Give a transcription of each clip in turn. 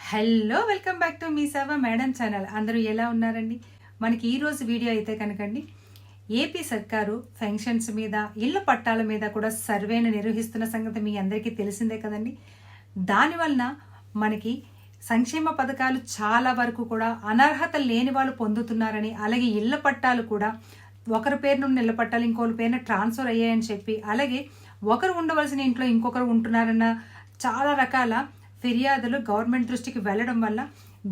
Hello welcome back to me సేవ madam channel. అందరూ ఎలా ఉన్నారండి? మనకి ఈరోజు వీడియో అయితే కనుకండి, ఏపీ సర్కారు పెన్షన్స్ మీద, ఇళ్ల పట్టాల మీద కూడా సర్వేను నిర్వహిస్తున్న సంగతి మీ అందరికీ తెలిసిందే కదండి. దానివలన మనకి సంక్షేమ పథకాలు చాలా వరకు కూడా అనర్హత లేని వాళ్ళు పొందుతున్నారని, అలాగే ఇళ్ల పట్టాలు కూడా ఒకరి పేరు నుండి ఇళ్ల పట్టాలు ఇంకొకరి పేరున ట్రాన్స్ఫర్ అయ్యాయని చెప్పి, అలాగే ఒకరు ఉండవలసిన ఇంట్లో ఇంకొకరు ఉంటున్నారన్న చాలా రకాల ఫిర్యాదులు గవర్నమెంట్ దృష్టికి వెళ్ళడం వల్ల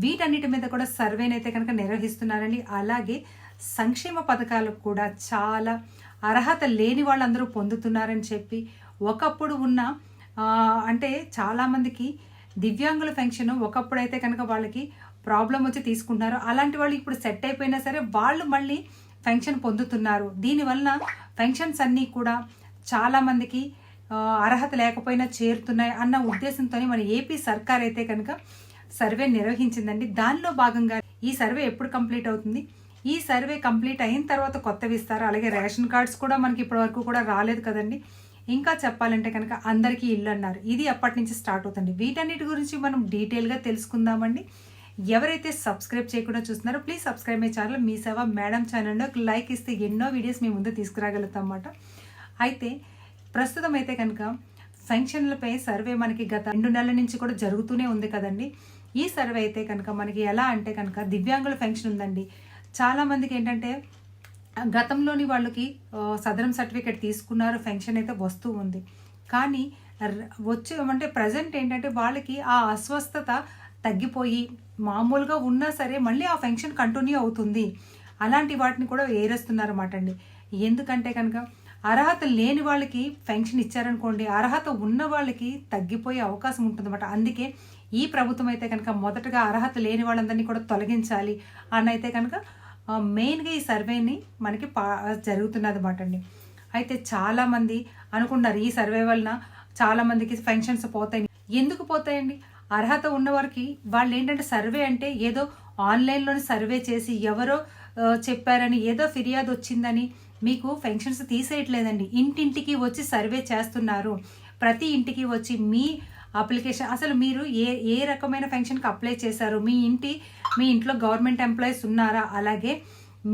వీటన్నిటి మీద కూడా సర్వేనైతే కనుక నిర్వహిస్తున్నారని, అలాగే సంక్షేమ పథకాలు కూడా చాలా అర్హత లేని వాళ్ళందరూ పొందుతున్నారని చెప్పి, ఒకప్పుడు ఉన్న అంటే చాలామందికి దివ్యాంగుల పెన్షన్ ఒకప్పుడైతే కనుక వాళ్ళకి ప్రాబ్లం వచ్చి తీసుకుంటున్నారు. అలాంటి వాళ్ళు ఇప్పుడు సెట్ అయిపోయినా సరే వాళ్ళు మళ్ళీ పెన్షన్ పొందుతున్నారు. దీనివల్ల పెన్షన్స్ అన్నీ కూడా చాలామందికి అర్హత లేకపోయినా చేరుతున్నాయి అన్న ఉద్దేశంతో మన ఏపీ సర్కార్ అయితే కనుక సర్వే నిర్వహించిందండి. దానిలో భాగంగా ఈ సర్వే ఎప్పుడు కంప్లీట్ అవుతుంది, ఈ సర్వే కంప్లీట్ అయిన తర్వాత కొత్తవి ఇస్తారు. అలాగే రేషన్ కార్డ్స్ కూడా మనకి ఇప్పటి వరకు కూడా రాలేదు కదండి. ఇంకా చెప్పాలంటే కనుక అందరికీ ఇల్లు అన్నారు, ఇది అప్పటి నుంచి స్టార్ట్ అవుతుంది. వీటన్నిటి గురించి మనం డీటెయిల్గా తెలుసుకుందామండి. ఎవరైతే సబ్స్క్రైబ్ చేయకుండా చూస్తున్నారో ప్లీజ్ సబ్స్క్రైబ్ మై ఛానల్ మీ సేవ మేడం ఛానల్లో లైక్ ఇస్తే ఎన్నో వీడియోస్ మీ ముందు తీసుకురాగలుగుతాం అన్నమాట. అయితే ప్రస్తుతం అయితే కనుక పెన్షన్లపై సర్వే మనకి గత 2 నెలల నుంచి కూడా జరుగుతూనే ఉంది కదండి. ఈ సర్వే అయితే కనుక మనకి ఎలా అంటే కనుక దివ్యాంగుల పెన్షన్ ఉందండి. చాలామందికి ఏంటంటే గతంలోని వాళ్ళకి సదరం సర్టిఫికేట్ తీసుకున్నారు, పెన్షన్ అయితే వస్తూ ఉంది. కానీ అంటే ప్రజెంట్ ఏంటంటే వాళ్ళకి ఆ అస్వస్థత తగ్గిపోయి మామూలుగా ఉన్నా సరే మళ్ళీ ఆ పెన్షన్ కంటిన్యూ అవుతుంది. అలాంటి వాటిని కూడా వేరేస్తున్నారు అన్నమాట అండి. ఎందుకంటే కనుక అర్హత లేని వాళ్ళకి పెన్షన్ ఇచ్చారనుకోండి, అర్హత ఉన్న వాళ్ళకి తగ్గిపోయే అవకాశం ఉంటుందన్నమాట. అందుకే ఈ ప్రభుత్వం అయితే కనుక మొదటగా అర్హత లేని వాళ్ళందరినీ కూడా తొలగించాలి అని అయితే కనుక మెయిన్గా ఈ సర్వేని మనకి జరుగుతున్నది అన్నమాట అండి. అయితే చాలామంది అనుకుంటున్నారు ఈ సర్వే వలన చాలామందికి పెన్షన్స్ పోతాయి. ఎందుకు పోతాయండి? అర్హత ఉన్నవారికి వాళ్ళు ఏంటంటే సర్వే అంటే ఏదో ఆన్లైన్లోని సర్వే చేసి ఎవరో చెప్పారని, ఏదో ఫిర్యాదు వచ్చిందని మీకు పెన్షన్స్ తీసేయట్లేదండి. ఇంటింటికి వచ్చి సర్వే చేస్తున్నారు. ప్రతి ఇంటికి వచ్చి మీ అప్లికేషన్, అసలు మీరు ఏ రకమైన పెన్షన్కి అప్లై చేశారు, మీ ఇంట్లో గవర్నమెంట్ ఎంప్లాయీస్ ఉన్నారా, అలాగే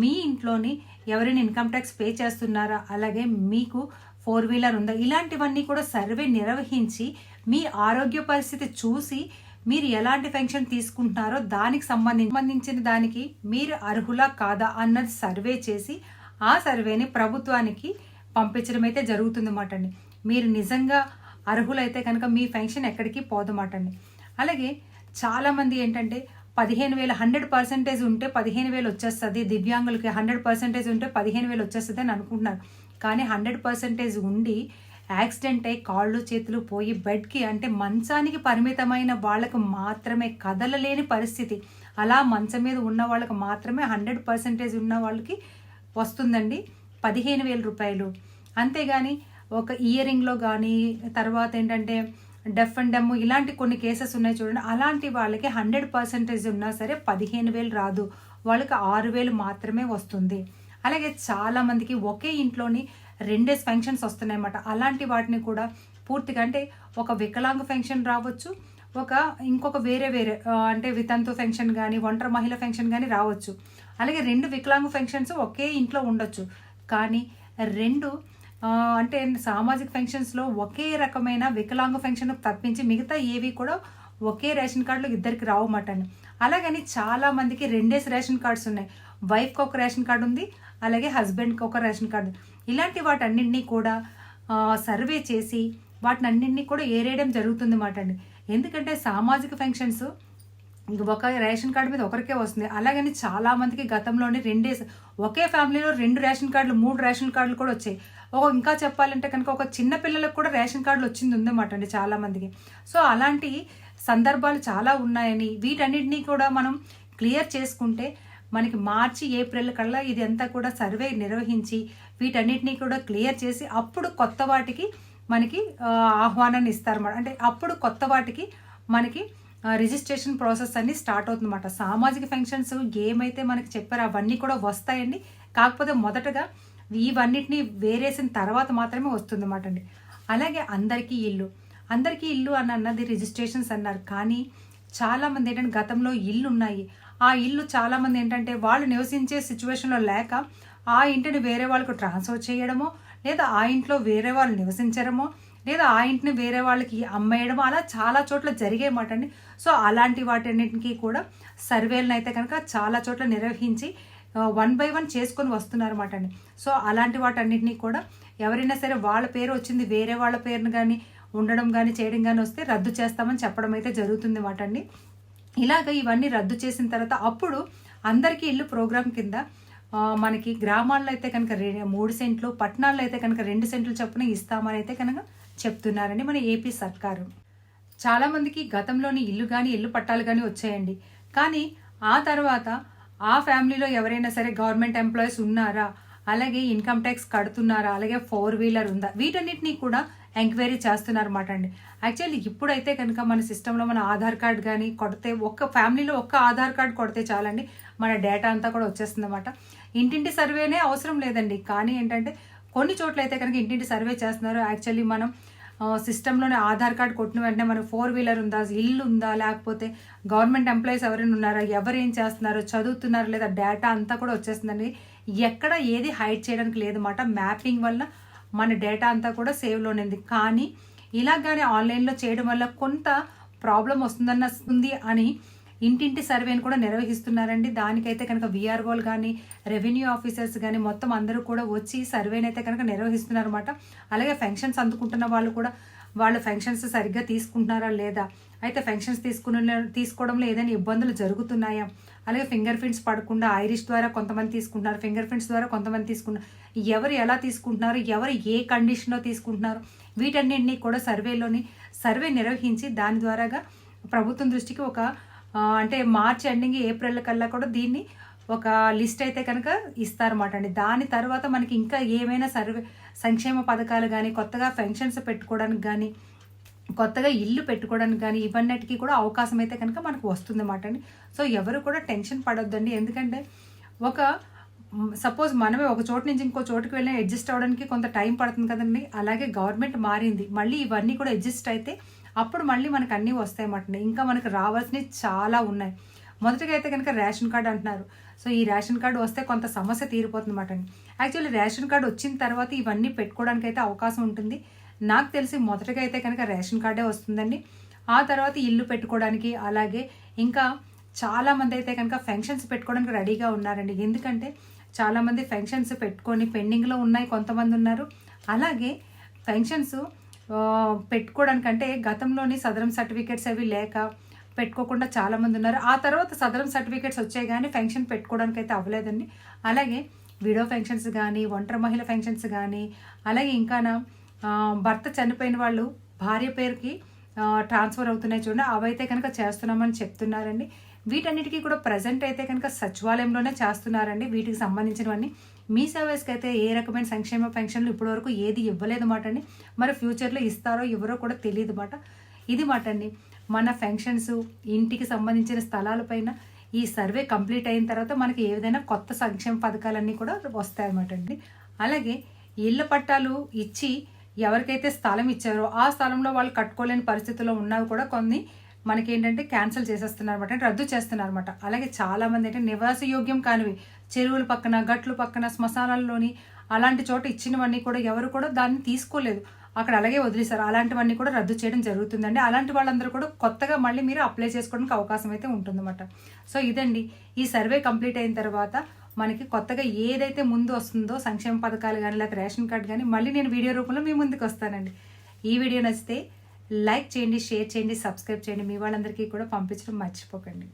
మీ ఇంట్లోని ఎవరైనా ఇన్కమ్ ట్యాక్స్ పే చేస్తున్నారా, అలాగే మీకు 4-వీలర్ ఉందా, ఇలాంటివన్నీ కూడా సర్వే నిర్వహించి మీ ఆరోగ్య పరిస్థితి చూసి మీరు ఎలాంటి పెన్షన్ తీసుకుంటున్నారో దానికి సంబంధించిన దానికి మీరు అర్హులా కాదా అన్నది సర్వే చేసి ఆ సర్వేని ప్రభుత్వానికి పంపించడం అయితే జరుగుతుందన్నమాట అండి. మీరు నిజంగా అర్హులైతే కనుక మీ పెన్షన్ ఎక్కడికి పోదన్నమాట అండి. అలాగే చాలామంది ఏంటంటే 15,000 100% ఉంటే 15,000 వచ్చేస్తుంది, దివ్యాంగులకి 100% ఉంటే 15,000 వచ్చేస్తుంది అని అనుకుంటున్నారు. కానీ 100% ఉండి యాక్సిడెంట్ అయ్యి కాళ్ళు చేతులు పోయి బెడ్కి అంటే మంచానికి పరిమితమైన వాళ్ళకు మాత్రమే, కదలలేని పరిస్థితి, అలా మంచం మీద ఉన్న వాళ్ళకి మాత్రమే 100% ఉన్న వాళ్ళకి వస్తుందండి 15,000 రూపాయలు. అంతేగాని ఒక ఇయరింగ్లో కానీ, తర్వాత ఏంటంటే డెఫ్ అండ్ డెమ్ ఇలాంటి కొన్ని కేసెస్ ఉన్నాయి చూడండి, అలాంటి వాళ్ళకి 100% ఉన్నా సరే 15,000 రాదు, వాళ్ళకి 6,000 మాత్రమే వస్తుంది. అలాగే చాలామందికి ఒకే ఇంట్లోని 2 పెన్షన్స్ వస్తున్నాయన్నమాట. అలాంటి వాటిని కూడా పూర్తిగా అంటే ఒక వికలాంగ పెన్షన్ రావచ్చు, ఇంకొక వేరే అంటే వితంతు పెన్షన్ కానీ, ఒంటరి మహిళ పెన్షన్ కానీ రావచ్చు. అలాగే 2 వికలాంగ పెన్షన్స్ ఒకే ఇంట్లో ఉండొచ్చు. కానీ 2 అంటే సామాజిక పెన్షన్స్లో ఒకే రకమైన వికలాంగ పెన్షన్ తప్పించి మిగతా ఏవి కూడా ఒకే రేషన్ కార్డులో ఇద్దరికి రావన్నమాట అండి. అలాగని చాలామందికి 2 రేషన్ కార్డ్స్ ఉన్నాయి. వైఫ్కి ఒక రేషన్ కార్డు ఉంది, అలాగే హస్బెండ్కి ఒక రేషన్ కార్డు. ఇలాంటి వాటన్నింటినీ కూడా సర్వే చేసి వాటిని అన్నింటినీ కూడా ఏరేయడం జరుగుతుంది అన్నమాట అండి. ఎందుకంటే సామాజిక పెన్షన్స్ ఒక రేషన్ కార్డు మీద ఒకరికే వస్తుంది. అలాగని చాలామందికి గతంలోనే ఒకే ఫ్యామిలీలో 2 రేషన్ కార్డులు 3 రేషన్ కార్డులు కూడా వచ్చాయి. ఇంకా చెప్పాలంటే కనుక ఒక చిన్న పిల్లలకు కూడా రేషన్ కార్డులు ఉందన్నమాట అండి చాలామందికి. సో అలాంటి సందర్భాలు చాలా ఉన్నాయని, వీటన్నిటినీ కూడా మనం క్లియర్ చేసుకుంటే మనకి మార్చి ఏప్రిల్ కల్లా ఇది అంతా కూడా సర్వే నిర్వహించి వీటన్నిటినీ కూడా క్లియర్ చేసి అప్పుడు కొత్త వాటికి మనకి ఆహ్వానాన్ని ఇస్తారన్నమాట. అంటే అప్పుడు కొత్త వాటికి మనకి రిజిస్ట్రేషన్ ప్రాసెస్ అన్ని స్టార్ట్ అవుతుందన్నమాట. సామాజిక పెన్షన్స్ ఏమైతే మనకి చెప్పారో అవన్నీ కూడా వస్తాయండి. కాకపోతే మొదటగా ఇవన్నిటిని వేరేసిన తర్వాత మాత్రమే వస్తుందన్నమాట అండి. అలాగే అందరికీ ఇల్లు అన్నది రిజిస్ట్రేషన్స్ అన్నారు. కానీ చాలామంది ఏంటంటే గతంలో ఇల్లు ఉన్నాయి, ఆ ఇల్లు చాలామంది ఏంటంటే వాళ్ళు నివసించే సిచ్యువేషన్లో లేక ఆ ఇంటిని వేరే వాళ్ళకు ట్రాన్స్ఫర్ చేయడమో, లేదా ఆ ఇంట్లో వేరే వాళ్ళు నివసించడమో, లేదా ఆ ఇంటిని వేరే వాళ్ళకి అమ్మేయడమో, అలా చాలా చోట్ల జరిగేమాట అండి. సో అలాంటి వాటన్నిటికీ కూడా సర్వేలను అయితే కనుక చాలా చోట్ల నిర్వహించి 1 బై 1 చేసుకొని వస్తున్నారన్నమాట అండి. సో అలాంటి వాటన్నిటిని కూడా ఎవరైనా సరే వాళ్ళ పేరు వచ్చింది వేరే వాళ్ళ పేరును కానీ ఉండడం కానీ చేయడం కానీ వస్తే రద్దు చేస్తామని చెప్పడం అయితే జరుగుతుంది మాట అండి. ఇలాగ ఇవన్నీ రద్దు చేసిన తర్వాత అప్పుడు అందరికీ ఇల్లు ప్రోగ్రాం కింద మనకి గ్రామాల్లో అయితే కనుక 3 సెంట్లు, పట్టణాల్లో అయితే కనుక 2 సెంట్లు చొప్పున ఇస్తామని అయితే కనుక చెప్తున్నారండి మన ఏపీ సర్కారు. చాలామందికి గతంలోని ఇల్లు కానీ ఇల్లు పట్టాలు కానీ వచ్చాయండి. కానీ ఆ తర్వాత ఆ ఫ్యామిలీలో ఎవరైనా సరే గవర్నమెంట్ ఎంప్లాయీస్ ఉన్నారా, అలాగే ఇన్కమ్ ట్యాక్స్ కడుతున్నారా, అలాగే 4 వీలర్ ఉందా, వీటన్నిటినీ కూడా ఎంక్వైరీ చేస్తున్నారన్నమాట అండి. యాక్చువల్లీ ఇప్పుడైతే కనుక మన సిస్టంలో మన ఆధార్ కార్డ్ కానీ కొడితే, ఒక్క ఫ్యామిలీలో ఒక్క ఆధార్ కార్డ్ కొడితే చాలండి, మన డేటా అంతా కూడా వచ్చేస్తుంది అన్నమాట. ఇంటింటి సర్వేనే అవసరం లేదండి. కానీ ఏంటంటే కొన్ని చోట్ల అయితే కనుక ఇంటింటి సర్వే చేస్తున్నారు. యాక్చువల్లీ మనం సిస్టంలోనే ఆధార్ కార్డ్ కొట్టిన వెంటనే మనకు 4 వీలర్ ఉందా, ఇల్లు ఉందా, లేకపోతే గవర్నమెంట్ ఎంప్లాయీస్ ఎవరైనా ఉన్నారా, ఎవరు ఏం చేస్తున్నారో, చదువుతున్నారో లేదా, డేటా అంతా కూడా వచ్చేస్తుందండి. ఎక్కడ ఏది హైడ్ చేయడానికి లేదన్నమాట. మ్యాపింగ్ వల్ల మన డేటా అంతా కూడా సేవ్లోనే ఉంది. కానీ ఇలాగానే ఆన్లైన్లో చేయడం వల్ల కొంత ప్రాబ్లం వస్తుంది అని ఇంటింటి సర్వేని కూడా నిర్వహిస్తున్నారండి. దానికైతే కనుక విఆర్ఓలు కానీ రెవెన్యూ ఆఫీసర్స్ కానీ మొత్తం అందరూ కూడా వచ్చి సర్వేని అయితే కనుక నిర్వహిస్తున్నారన్నమాట. అలాగే ఫెన్షన్స్ అందుకుంటున్న వాళ్ళు కూడా వాళ్ళు ఫెన్షన్స్ సరిగ్గా తీసుకుంటున్నారా లేదా, అయితే ఫెన్షన్స్ తీసుకోవడంలో ఏదైనా ఇబ్బందులు జరుగుతున్నాయా, అలాగే ఫింగర్ ప్రింట్స్ పడకుండా ఐరిష్ ద్వారా కొంతమంది తీసుకుంటున్నారు, ఫింగర్ ప్రింట్స్ ద్వారా కొంతమంది తీసుకుంటున్నారు, ఎవరు ఎలా తీసుకుంటున్నారు, ఎవరు ఏ కండిషన్లో తీసుకుంటున్నారు, వీటన్నింటినీ కూడా సర్వే నిర్వహించి దాని ద్వారాగా ప్రభుత్వం దృష్టికి ఒక అంటే మార్చి ఎండింగ్ ఏప్రిల్ కల్లా కూడా దీన్ని ఒక లిస్ట్ అయితే కనుక ఇస్తారన్నమాట అండి. దాని తర్వాత మనకి ఇంకా ఏమైనా సంక్షేమ పథకాలు కానీ, కొత్తగా పెన్షన్స్ పెట్టుకోవడానికి కానీ, కొత్తగా ఇల్లు పెట్టుకోవడానికి కానీ ఇవన్నిటికీ కూడా అవకాశం అయితే కనుక మనకు వస్తుందన్నమాట అండి. సో ఎవరు కూడా టెన్షన్ పడొద్దండి. ఎందుకంటే సపోజ్ మనమే ఒక చోటు నుంచి ఇంకో చోటుకి వెళ్ళి అడ్జస్ట్ అవ్వడానికి కొంత టైం పడుతుంది కదండి. అలాగే గవర్నమెంట్ మారింది, మళ్ళీ ఇవన్నీ కూడా అడ్జస్ట్ అయితే అప్పుడు మళ్ళీ మనకు అన్నీ వస్తాయన్నమాట. ఇంకా మనకు రావాల్సినవి చాలా ఉన్నాయి. మొదటిగా అయితే కనుక రేషన్ కార్డు అంటున్నారు. సో ఈ రేషన్ కార్డు వస్తే కొంత సమస్య తీరిపోతుంది అన్నమాట అండి. యాక్చువల్లీ రేషన్ కార్డు వచ్చిన తర్వాత ఇవన్నీ పెట్టుకోవడానికి అయితే అవకాశం ఉంటుంది. నాకు తెలిసి మొదటగా అయితే కనుక రేషన్ కార్డే వస్తుందండి. ఆ తర్వాత ఇల్లు పెట్టుకోవడానికి, అలాగే ఇంకా చాలామంది అయితే కనుక ఫెన్షన్స్ పెట్టుకోవడానికి రెడీగా ఉన్నారండి. ఎందుకంటే చాలామంది ఫెన్షన్స్ పెట్టుకొని పెండింగ్లో ఉన్నాయి, కొంతమంది ఉన్నారు. అలాగే ఫెన్షన్స్ పెట్టుకోవడానికంటే గతంలోని సదరం సర్టిఫికేట్స్ అవి లేక పెట్టుకోకుండా చాలామంది ఉన్నారు. ఆ తర్వాత సదరం సర్టిఫికేట్స్ వచ్చాయి కానీ ఫెన్షన్ పెట్టుకోవడానికి అయితే అవ్వలేదండి. అలాగే విడో ఫెన్షన్స్ కానీ, ఒంటరి మహిళ ఫెన్షన్స్ కానీ, అలాగే ఇంకా భర్త చనిపోయిన వాళ్ళు భార్య పేరుకి ట్రాన్స్ఫర్ అవుతున్నాయి చూడండి, అవైతే కనుక చేస్తున్నామని చెప్తున్నారండి. వీటన్నిటికీ కూడా ప్రజెంట్ అయితే కనుక సచివాలయంలోనే చేస్తున్నారండి. వీటికి సంబంధించినవన్నీ మీ సర్వీస్కి అయితే ఏ రకమైన సంక్షేమ పెన్షన్లు ఇప్పటివరకు ఏది ఇవ్వలేదు మాట అండి. మరి ఫ్యూచర్లో ఇస్తారో ఎవరో కూడా తెలియదు మాట. ఇది మాట అండి మన పెన్షన్స్, ఇంటికి సంబంధించిన స్థలాలపైన ఈ సర్వే కంప్లీట్ అయిన తర్వాత మనకి ఏదైనా కొత్త సంక్షేమ పథకాలన్నీ కూడా వస్తాయన్నమాట అండి. అలాగే ఇళ్ల పట్టాలు ఇచ్చి ఎవరికైతే స్థలం ఇచ్చారో ఆ స్థలంలో వాళ్ళు కట్టుకోలేని పరిస్థితుల్లో ఉన్నవి కూడా కొన్ని మనకేంటంటే క్యాన్సిల్ చేసేస్తున్నారు అనమాట, రద్దు చేస్తున్నారు అనమాట. అలాగే చాలామంది అంటే నివాసయోగ్యం కానివి చెరువుల పక్కన, గట్లు పక్కన, శ్మశానాల్లోని అలాంటి చోట ఇచ్చినవన్నీ కూడా ఎవరు కూడా దాన్ని తీసుకోలేదు, అక్కడ అలాగే వదిలేశారు. అలాంటివన్నీ కూడా రద్దు చేయడం జరుగుతుందండి. అలాంటి వాళ్ళందరూ కూడా కొత్తగా మళ్ళీ మీరు అప్లై చేసుకోవడానికి అవకాశం అయితే ఉంటుందన్నమాట. సో ఇదండి ఈ సర్వే కంప్లీట్ అయిన తర్వాత మనకి కొత్తగా ఏదైతే ముందు వస్తుందో సంక్షేమ పథకాలు కానీ లేకపోతే రేషన్ కార్డు కానీ మళ్ళీ నేను వీడియో రూపంలో మీ ముందుకు వస్తానండి. ఈ వీడియో నచ్చితే లైక్ చేయండి, షేర్ చేయండి, సబ్స్క్రైబ్ చేయండి. మీ వాళ్ళందరికీ కూడా పంపించడం మర్చిపోకండి.